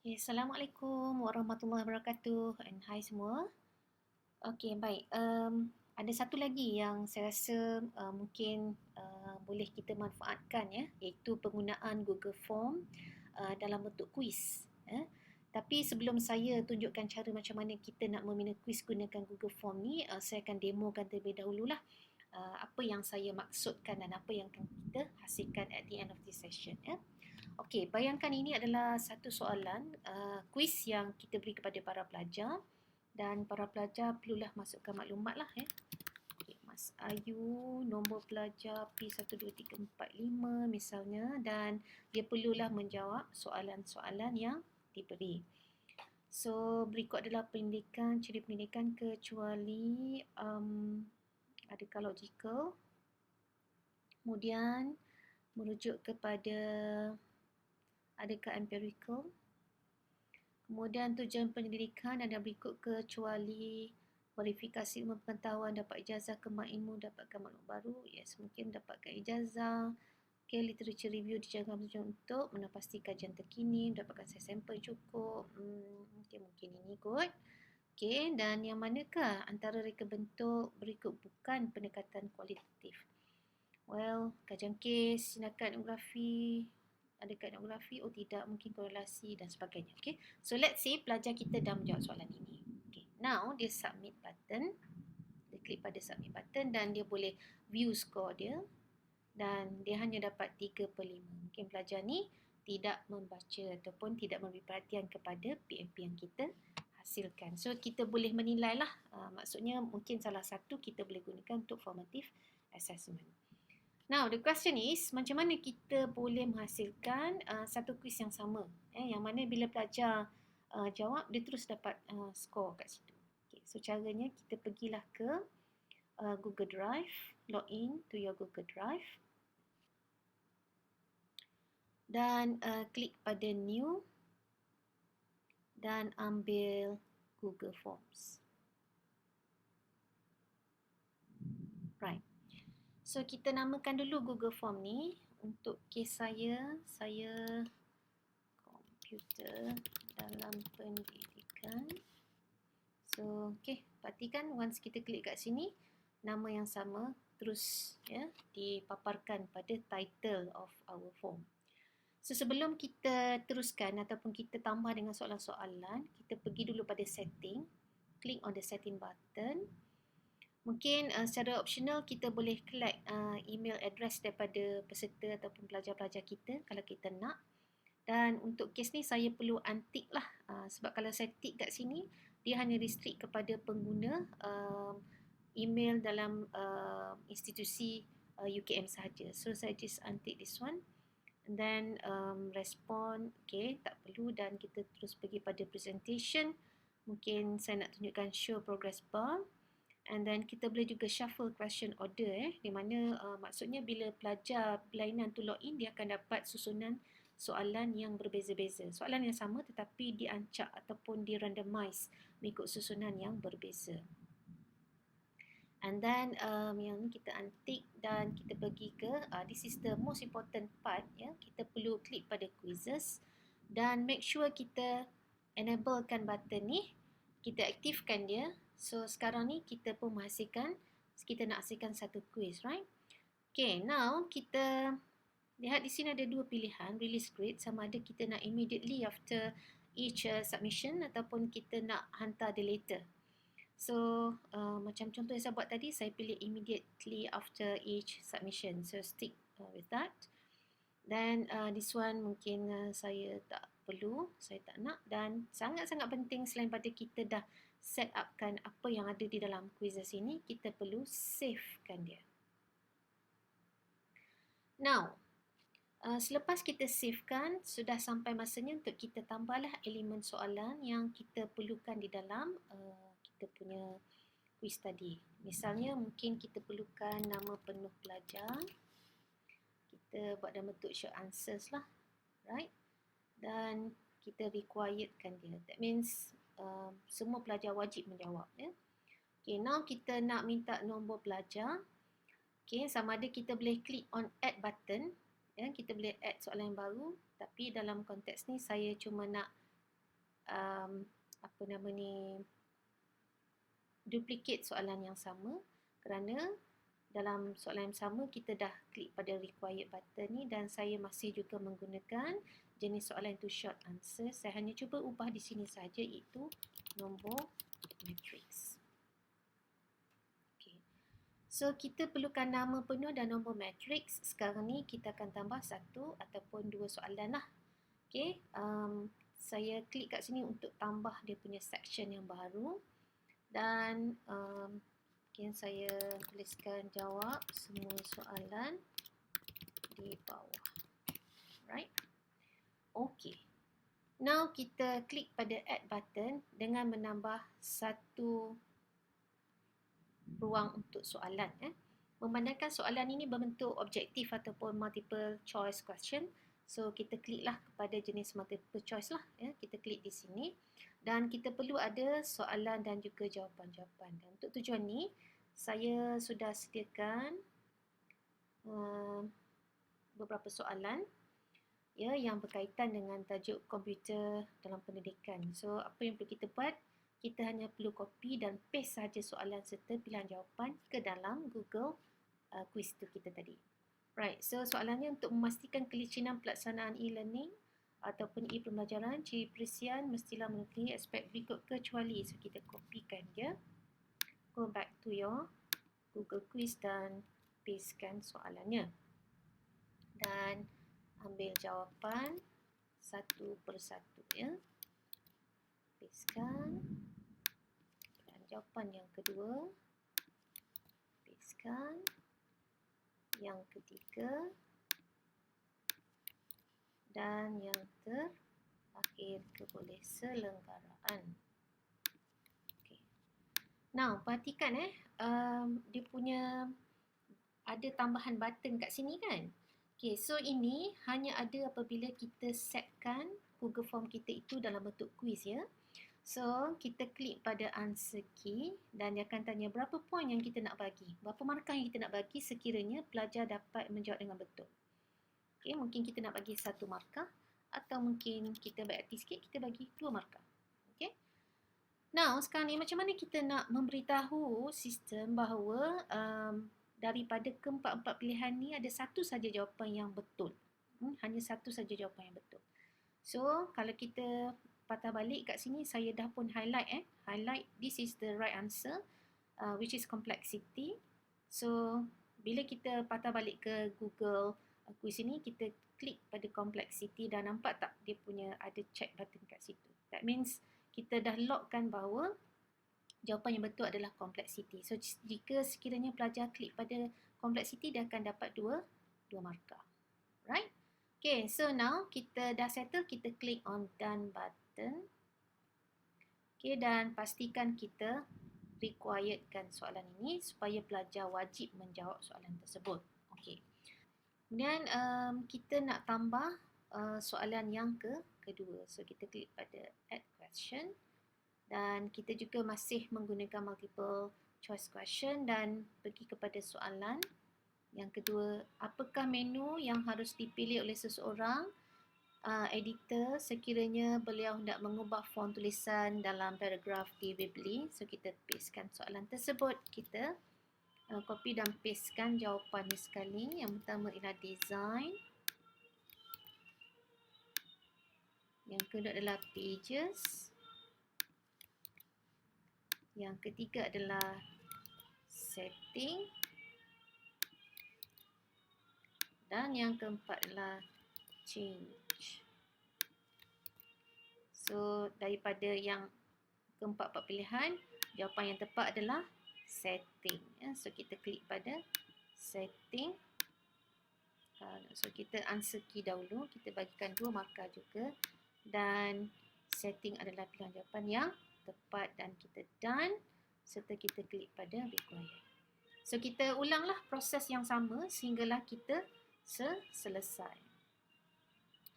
Okay, Assalamualaikum warahmatullahi wabarakatuh and hai semua. Okey, baik. Ada satu lagi yang saya rasa mungkin boleh kita manfaatkan ya, iaitu penggunaan Google Form dalam bentuk kuis. Tapi sebelum saya tunjukkan cara macam mana kita nak membina kuis gunakan Google Form ni, saya akan demokan terlebih dahululah apa yang saya maksudkan dan apa yang akan kita hasilkan at the end of this session. Okey, bayangkan ini adalah satu soalan kuis yang kita beri kepada para pelajar dan para pelajar perlulah masukkan maklumat lah ya. Okay, Mas Ayu, nombor pelajar P12345 misalnya, dan dia perlulah menjawab soalan-soalan yang diberi. So, berikut adalah pendidikan, ciri pendidikan kecuali adakah logical. Kemudian merujuk kepada adakah empirical. Kemudian tujuan penyelidikan ada berikut kecuali verifikasi ilmu pengetahuan, dapat ijazah, kembang ilmu, dapatkan maklumat baru. Yes, mungkin dapatkan ijazah. Okay, literature review dijaga untuk menepasti kajian terkini, dapatkan sampel cukup. Mungkin ini kot. Okay, dan yang manakah antara reka bentuk berikut bukan pendekatan kualitatif? Well, kajian kes, tindakan etnografi, adakah etnografi? Oh tidak, mungkin korelasi dan sebagainya. Okay, so let's say pelajar kita dah menjawab soalan ini. Okay, now dia submit button. Dia klik pada submit button dan dia boleh view score dia. Dan dia hanya dapat 3/5. Mungkin pelajar ni tidak membaca ataupun tidak memberi perhatian kepada PMP yang kita hasilkan. So kita boleh menilai lah. Maksudnya mungkin salah satu kita boleh gunakan untuk formative assessment. Now, the question is, macam mana kita boleh menghasilkan satu kuis yang sama? Yang mana bila pelajar jawab, dia terus dapat skor kat situ. Okay, so, caranya kita pergilah ke Google Drive, login to your Google Drive. Dan klik pada New dan ambil Google Forms. Right. So, kita namakan dulu Google Form ni. Untuk kes saya komputer dalam pendidikan. So, okay, perhatikan once kita klik kat sini, nama yang sama terus ya dipaparkan pada title of our form. So, sebelum kita teruskan ataupun kita tambah dengan soalan-soalan, kita pergi dulu pada setting, klik on the setting button. Mungkin secara optional kita boleh collect email address daripada peserta ataupun pelajar-pelajar kita kalau kita nak. Dan untuk kes ni saya perlu untick lah sebab kalau saya tick kat sini dia hanya restrict kepada pengguna email dalam institusi UKM sahaja. So saya just untick this one and then respond, okay, tak perlu, dan kita terus pergi pada presentation. Mungkin saya nak tunjukkan show progress bar. And then kita boleh juga shuffle question order di mana maksudnya bila pelajar berlainan tu login, dia akan dapat susunan soalan yang berbeza-beza. Soalan yang sama tetapi diancak ataupun di randomize mengikut susunan yang berbeza. And then yang ni kita untick dan kita pergi ke this is the most important part ya. Kita perlu klik pada quizzes dan make sure kita enablekan button ni, kita aktifkan dia. So sekarang ni kita pun menghasilkan, kita nak hasilkan satu quiz, right? Okay, now kita lihat di sini ada dua pilihan, release grade, sama ada kita nak immediately after each submission ataupun kita nak hantar dia later. So macam contoh yang saya buat tadi, saya pilih immediately after each submission. So stick with that. Dan this one mungkin saya tak perlu, saya tak nak, dan sangat-sangat penting selain pada kita dah set upkan apa yang ada di dalam quizzes ini, kita perlu savekan dia. Now, selepas kita savekan, sudah sampai masanya untuk kita tambahlah elemen soalan yang kita perlukan di dalam kita punya quiz tadi. Misalnya mungkin kita perlukan nama penuh pelajar. Kita buat dalam bentuk short answers lah, right? Dan kita requiredkan dia. That means semua pelajar wajib menjawab ya. Okay, now kita nak minta nombor pelajar. Okay, sama ada kita boleh klik on add button ya, kita boleh add soalan yang baru, tapi dalam konteks ni saya cuma nak apa nama ni, duplicate soalan yang sama, kerana dalam soalan yang sama kita dah klik pada required button ni, dan saya masih juga menggunakan jenis soalan itu short answer. Saya hanya cuba ubah di sini saja, iaitu nombor matrix. Okay. So kita perlukan nama penuh dan nombor matrix. Sekarang ni kita akan tambah satu ataupun dua soalan lah. Okay. Saya klik kat sini untuk tambah dia punya section yang baru, dan mungkin saya tuliskan jawab semua soalan di bawah. Right? Okay. Now kita klik pada add button dengan menambah satu ruang untuk soalan. Memandangkan soalan ini berbentuk objektif ataupun multiple choice question, so kita kliklah kepada jenis multiple choice lah. Kita klik di sini, dan kita perlu ada soalan dan juga jawapan-jawapan. Dan untuk tujuan ni, saya sudah sediakan beberapa soalan yang berkaitan dengan tajuk komputer dalam pendidikan. So apa yang perlu kita buat, kita hanya perlu copy dan paste saja soalan serta pilihan jawapan ke dalam Google quiz tu kita tadi. Right, so soalannya untuk memastikan kelicinan pelaksanaan e-learning ataupun e-pembelajaran, ciri perisian mestilah memenuhi aspek berikut kecuali. So kita copykan dia, go back to your Google quiz dan pastekan soalannya, dan ambil jawapan satu persatu ya. Pastekan. Dan jawapan yang kedua, pastekan. Yang ketiga, dan yang terakhir boleh selenggaraan. Okay. Now, perhatikan dia punya ada tambahan button kat sini kan. Okay, so ini hanya ada apabila kita setkan Google Form kita itu dalam bentuk quiz ya. So, kita klik pada answer key dan dia akan tanya berapa poin yang kita nak bagi. Berapa markah yang kita nak bagi sekiranya pelajar dapat menjawab dengan betul. Okay, mungkin kita nak bagi 1 markah, atau mungkin kita baik hati sikit, kita bagi 2 markah. Okay. Now, sekarang ni macam mana kita nak memberitahu sistem bahawa daripada keempat-empat pilihan ni ada satu saja jawapan yang betul. Hanya satu saja jawapan yang betul. So, kalau kita patah balik kat sini, saya dah pun highlight highlight this is the right answer, which is complexity. So bila kita patah balik ke Google quiz ini, kita klik pada complexity dan nampak tak dia punya ada check button kat situ. That means kita dah logkan bahawa jawapan yang betul adalah complexity. So jika sekiranya pelajar klik pada complexity, dia akan dapat dua markah. Right? Okay, so now kita dah settle, kita klik on done button. Okay, dan pastikan kita requiredkan soalan ini supaya pelajar wajib menjawab soalan tersebut. Okay. Kemudian kita nak tambah soalan yang kedua. So kita klik pada add question, dan kita juga masih menggunakan multiple choice question dan pergi kepada soalan yang kedua. Apakah menu yang harus dipilih oleh seseorang editor sekiranya beliau hendak mengubah font tulisan dalam paragraf di Weebly? So kita pastekan soalan tersebut, kita copy dan pastekan jawapannya sekali. Yang pertama ialah design, yang kedua adalah pages, yang ketiga adalah setting, dan yang keempat adalah change. So daripada yang keempat-empat pilihan, jawapan yang tepat adalah setting. So kita klik pada setting. So kita answer key dahulu, kita bagikan 2 markah juga, dan setting adalah pilihan jawapan yang tepat, dan kita done serta kita klik pada required. So kita ulanglah proses yang sama sehinggalah kita selesai.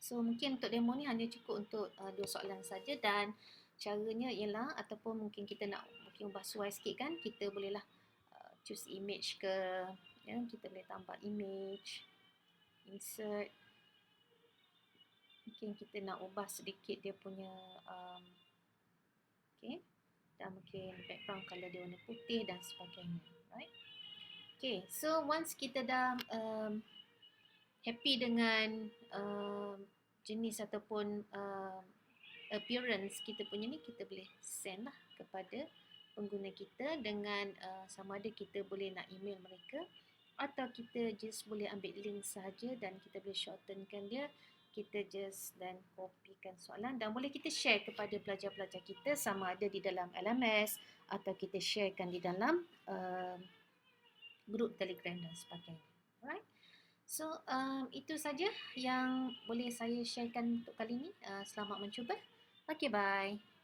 So mungkin untuk demo ni hanya cukup untuk 2 soalan saja, dan caranya ialah, ataupun mungkin kita nak ubah sesuai sikit kan, kita bolehlah choose image ke, kita boleh tambah image, insert, Mungkin kita nak ubah sedikit dia punya okay, dan mungkin background color dia warna putih dan sebagainya, right? Okay, so once kita dah happy dengan jenis ataupun appearance kita punya ni, kita boleh send lah kepada pengguna kita dengan sama ada kita boleh nak email mereka atau kita just boleh ambil link sahaja dan kita boleh shortenkan dia. Kita just dan kopikan soalan dan boleh kita share kepada pelajar-pelajar kita sama ada di dalam LMS atau kita sharekan di dalam grup Telegram dan sebagainya. Alright. So itu saja yang boleh saya sharekan untuk kali ini. Selamat mencuba. Okay, bye.